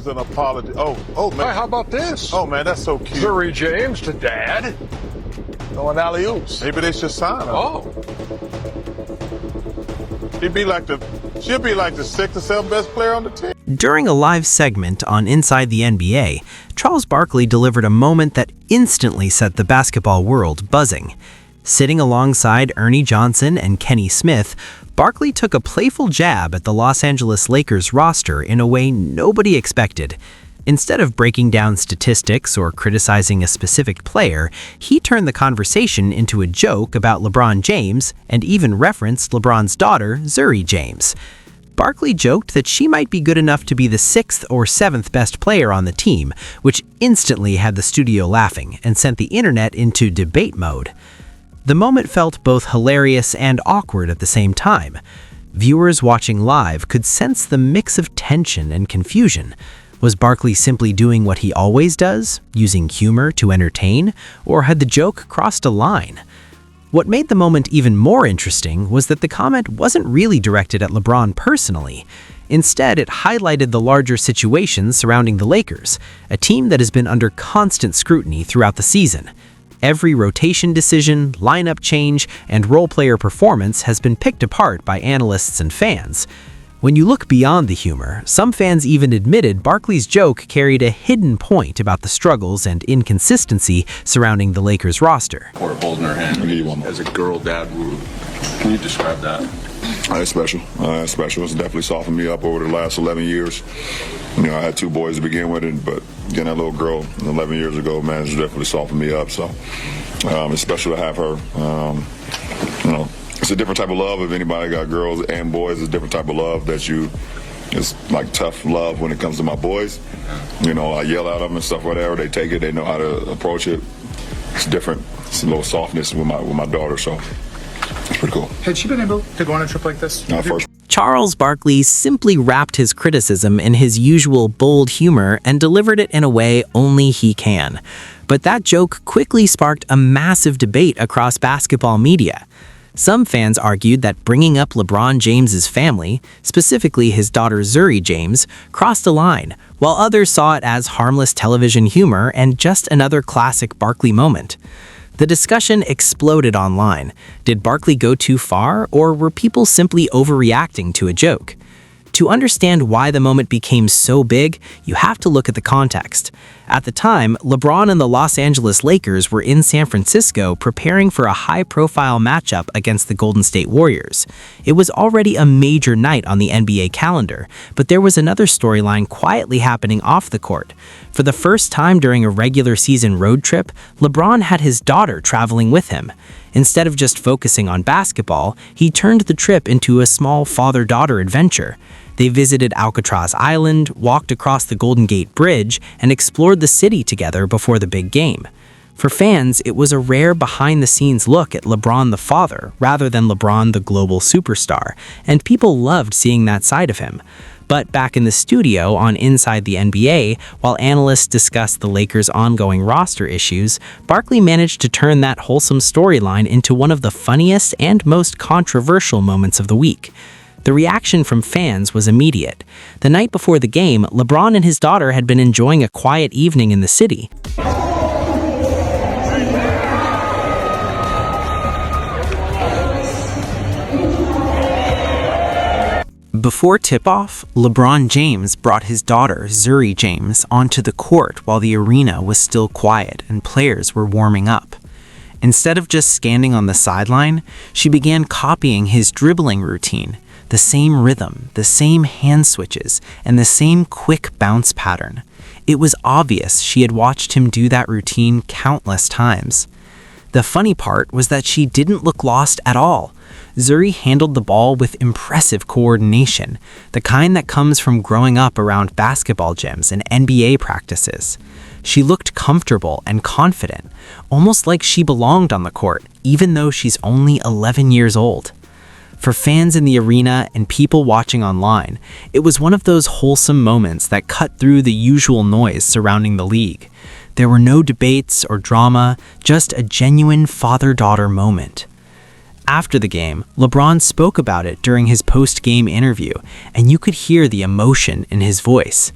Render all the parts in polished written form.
James an apology. Oh, Hey, man. how about this? Oh, man, that's so cute. Zuri James to Dad. Throwing alley-oops. Maybe they should sign her. Oh, She'll be like the 6th or 7th best player on the team. During a live segment on Inside the NBA, Charles Barkley delivered a moment that instantly set the basketball world buzzing. Sitting alongside Ernie Johnson and Kenny Smith, Barkley took a playful jab at the Los Angeles Lakers roster in a way nobody expected. Instead of breaking down statistics or criticizing a specific player, he turned the conversation into a joke about LeBron James and even referenced LeBron's daughter, Zuri James. Barkley joked that she might be good enough to be the 6th or 7th best player on the team, which instantly had the studio laughing and sent the internet into debate mode. The moment felt both hilarious and awkward at the same time. Viewers watching live could sense the mix of tension and confusion. Was Barkley simply doing what he always does, using humor to entertain, or had the joke crossed a line? What made the moment even more interesting was that the comment wasn't really directed at LeBron personally. Instead, it highlighted the larger situations surrounding the Lakers, a team that has been under constant scrutiny throughout the season. Every rotation decision, lineup change, and role player performance has been picked apart by analysts and fans. When you look beyond the humor, some fans even admitted Barkley's joke carried a hidden point about the struggles and inconsistency surrounding the Lakers roster. Or holding her hand as a girl dad would. Can you describe that? It's special. Special. It's definitely softened me up over the last 11 years. I had 2 boys to begin with, but getting that little girl 11 years ago, man, it's definitely softened me up. So it's special to have her. It's a different type of love. If anybody got girls and boys, it's a different type of love it's like tough love when it comes to my boys. I yell at them and stuff, whatever. They take it. They know how to approach it. It's different. It's a little softness with my daughter, so it's pretty cool. Had she been able to go on a trip like this? First. Charles Barkley simply wrapped his criticism in his usual bold humor and delivered it in a way only he can. But that joke quickly sparked a massive debate across basketball media. Some fans argued that bringing up LeBron James's family, specifically his daughter Zuri James, crossed a line, while others saw it as harmless television humor and just another classic Barkley moment. The discussion exploded online. Did Barkley go too far, or were people simply overreacting to a joke? To understand why the moment became so big, you have to look at the context. At the time, LeBron and the Los Angeles Lakers were in San Francisco preparing for a high-profile matchup against the Golden State Warriors. It was already a major night on the NBA calendar, but there was another storyline quietly happening off the court. For the first time during a regular season road trip, LeBron had his daughter traveling with him. Instead of just focusing on basketball, he turned the trip into a small father-daughter adventure. They visited Alcatraz Island, walked across the Golden Gate Bridge, and explored the city together before the big game. For fans, it was a rare behind-the-scenes look at LeBron the father rather than LeBron the global superstar, and people loved seeing that side of him. But back in the studio on Inside the NBA, while analysts discussed the Lakers' ongoing roster issues, Barkley managed to turn that wholesome storyline into one of the funniest and most controversial moments of the week. The reaction from fans was immediate. The night before the game, LeBron and his daughter had been enjoying a quiet evening in the city. Before tip-off, LeBron James brought his daughter, Zuri James, onto the court while the arena was still quiet and players were warming up. Instead of just standing on the sideline, she began copying his dribbling routine, the same rhythm, the same hand switches, and the same quick bounce pattern. It was obvious she had watched him do that routine countless times. The funny part was that she didn't look lost at all. Zuri handled the ball with impressive coordination, the kind that comes from growing up around basketball gyms and NBA practices. She looked comfortable and confident, almost like she belonged on the court, even though she's only 11 years old. For fans in the arena and people watching online, it was one of those wholesome moments that cut through the usual noise surrounding the league. There were no debates or drama, just a genuine father-daughter moment. After the game, LeBron spoke about it during his post-game interview, and you could hear the emotion in his voice.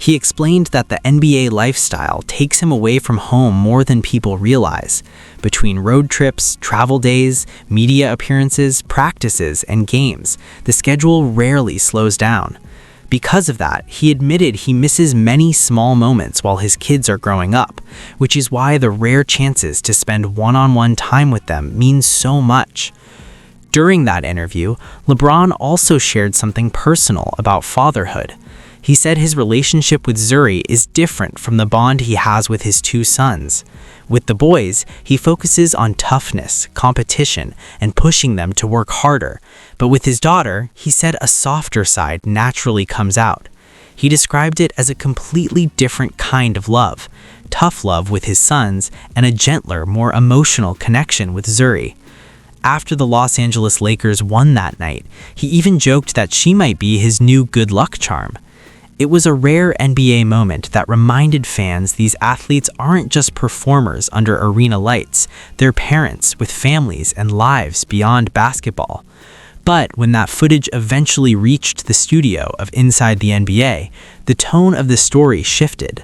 He explained that the NBA lifestyle takes him away from home more than people realize. Between road trips, travel days, media appearances, practices, and games, the schedule rarely slows down. Because of that, he admitted he misses many small moments while his kids are growing up, which is why the rare chances to spend one-on-one time with them means so much. During that interview, LeBron also shared something personal about fatherhood. He said his relationship with Zuri is different from the bond he has with his two sons. With the boys, he focuses on toughness, competition, and pushing them to work harder. But with his daughter, he said a softer side naturally comes out. He described it as a completely different kind of love, tough love with his sons, and a gentler, more emotional connection with Zuri. After the Los Angeles Lakers won that night, he even joked that she might be his new good luck charm. It was a rare NBA moment that reminded fans these athletes aren't just performers under arena lights, they're parents with families and lives beyond basketball. But when that footage eventually reached the studio of Inside the NBA, the tone of the story shifted.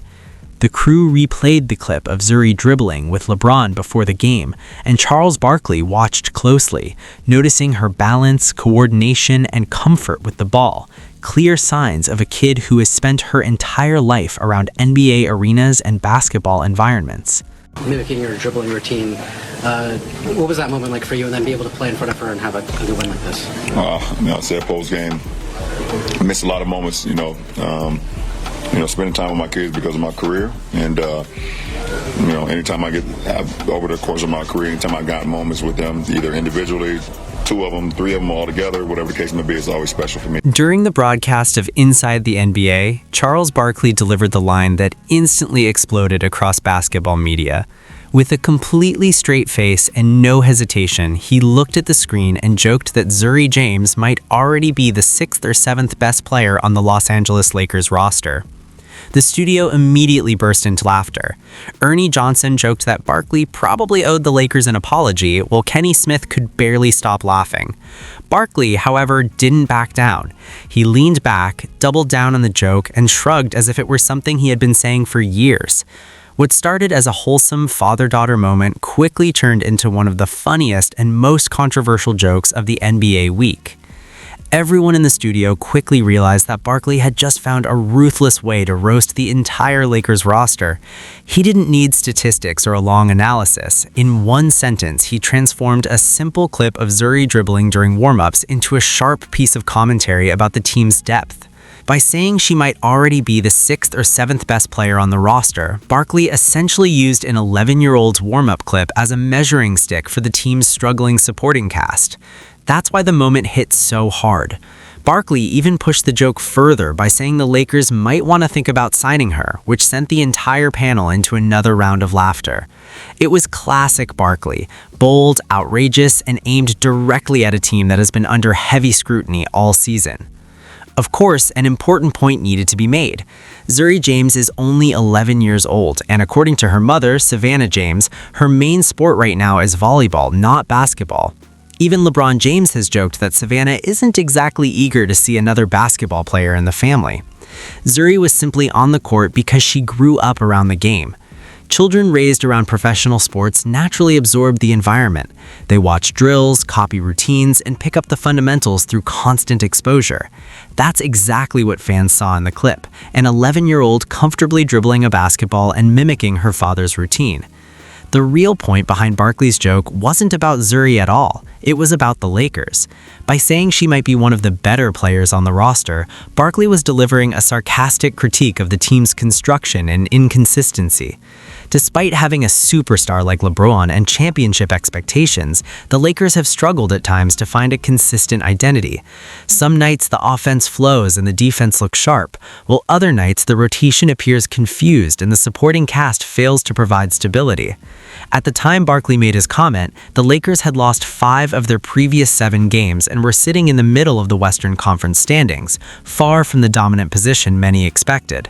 The crew replayed the clip of Zuri dribbling with LeBron before the game, and Charles Barkley watched closely, noticing her balance, coordination, and comfort with the ball, clear signs of a kid who has spent her entire life around NBA arenas and basketball environments. Mimicking your dribbling routine, what was that moment like for you, and then be able to play in front of her and have a good win like this? I said post-game, I missed a lot of moments, spending time with my kids because of my career. And, anytime I have over the course of my career, anytime I got moments with them, either individually, two of them, three of them all together, whatever the case may be, it's always special for me. During the broadcast of Inside the NBA, Charles Barkley delivered the line that instantly exploded across basketball media. With a completely straight face and no hesitation, he looked at the screen and joked that Zuri James might already be the 6th or 7th best player on the Los Angeles Lakers roster. The studio immediately burst into laughter. Ernie Johnson joked that Barkley probably owed the Lakers an apology, while Kenny Smith could barely stop laughing. Barkley, however, didn't back down. He leaned back, doubled down on the joke, and shrugged as if it were something he had been saying for years. What started as a wholesome father-daughter moment quickly turned into one of the funniest and most controversial jokes of the NBA week. Everyone in the studio quickly realized that Barkley had just found a ruthless way to roast the entire Lakers roster. He didn't need statistics or a long analysis. In one sentence, he transformed a simple clip of Zuri dribbling during warm-ups into a sharp piece of commentary about the team's depth. By saying she might already be the 6th or 7th best player on the roster, Barkley essentially used an 11-year-old's warm-up clip as a measuring stick for the team's struggling supporting cast. That's why the moment hit so hard. Barkley even pushed the joke further by saying the Lakers might want to think about signing her, which sent the entire panel into another round of laughter. It was classic Barkley, bold, outrageous, and aimed directly at a team that has been under heavy scrutiny all season. Of course, an important point needed to be made. Zuri James is only 11 years old, and according to her mother, Savannah James, her main sport right now is volleyball, not basketball. Even LeBron James has joked that Savannah isn't exactly eager to see another basketball player in the family. Zuri was simply on the court because she grew up around the game. Children raised around professional sports naturally absorb the environment. They watch drills, copy routines, and pick up the fundamentals through constant exposure. That's exactly what fans saw in the clip, an 11-year-old comfortably dribbling a basketball and mimicking her father's routine. The real point behind Barkley's joke wasn't about Zuri at all. It was about the Lakers. By saying she might be one of the better players on the roster, Barkley was delivering a sarcastic critique of the team's construction and inconsistency. Despite having a superstar like LeBron and championship expectations, the Lakers have struggled at times to find a consistent identity. Some nights the offense flows and the defense looks sharp, while other nights the rotation appears confused and the supporting cast fails to provide stability. At the time Barkley made his comment, the Lakers had lost 5 of their previous 7 games and were sitting in the middle of the Western Conference standings, far from the dominant position many expected.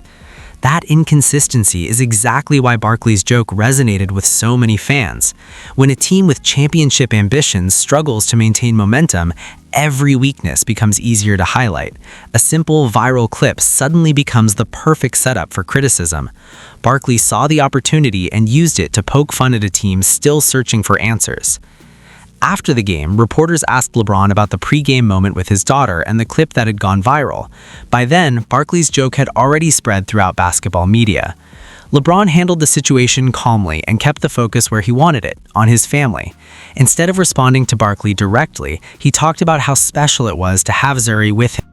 That inconsistency is exactly why Barkley's joke resonated with so many fans. When a team with championship ambitions struggles to maintain momentum, every weakness becomes easier to highlight. A simple viral clip suddenly becomes the perfect setup for criticism. Barkley saw the opportunity and used it to poke fun at a team still searching for answers. After the game, reporters asked LeBron about the pre-game moment with his daughter and the clip that had gone viral. By then, Barkley's joke had already spread throughout basketball media. LeBron handled the situation calmly and kept the focus where he wanted it, on his family. Instead of responding to Barkley directly, he talked about how special it was to have Zuri with him.